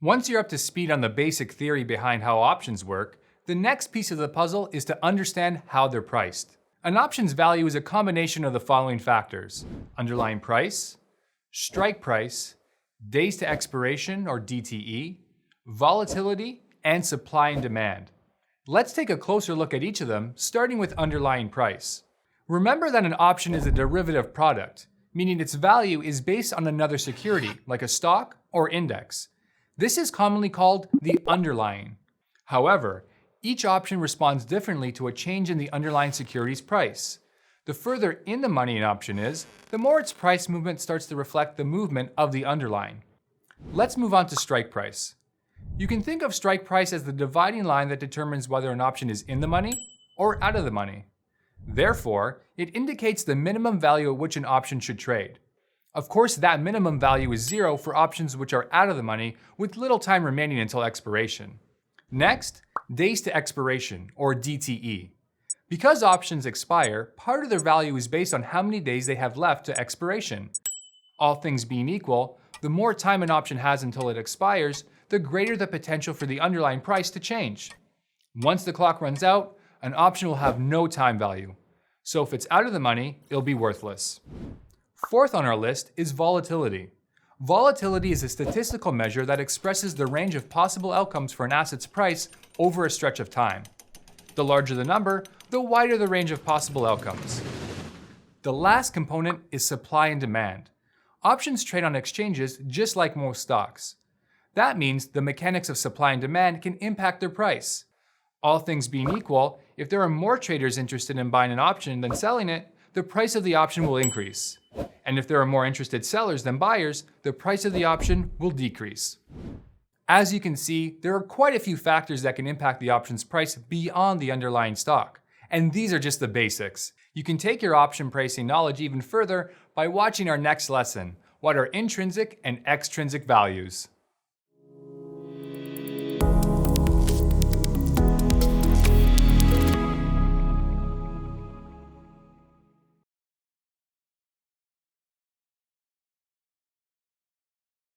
Once you're up to speed on the basic theory behind how options work, the next piece of the puzzle is to understand how they're priced. An option's value is a combination of the following factors: underlying price, strike price, days to expiration or DTE, volatility, and supply and demand. Let's take a closer look at each of them, starting with underlying price. Remember that an option is a derivative product, meaning its value is based on another security, like a stock or index. This is commonly called the underlying. However, each option responds differently to a change in the underlying security's price. The further in the money an option is, the more its price movement starts to reflect the movement of the underlying. Let's move on to strike price. You can think of strike price as the dividing line that determines whether an option is in the money or out of the money. Therefore, it indicates the minimum value at which an option should trade. Of course, that minimum value is 0 for options which are out of the money with little time remaining until expiration. Next, days to expiration, or DTE. Because options expire, part of their value is based on how many days they have left to expiration. All things being equal, the more time an option has until it expires, the greater the potential for the underlying price to change. Once the clock runs out, an option will have no time value. So if it's out of the money, it'll be worthless. Fourth on our list is volatility. Volatility is a statistical measure that expresses the range of possible outcomes for an asset's price over a stretch of time. The larger the number, the wider the range of possible outcomes. The last component is supply and demand. Options trade on exchanges just like most stocks. That means the mechanics of supply and demand can impact their price. All things being equal, if there are more traders interested in buying an option than selling it, the price of the option will increase. And if there are more interested sellers than buyers, the price of the option will decrease. As you can see, there are quite a few factors that can impact the option's price beyond the underlying stock. And these are just the basics. You can take your option pricing knowledge even further by watching our next lesson: what are intrinsic and extrinsic values?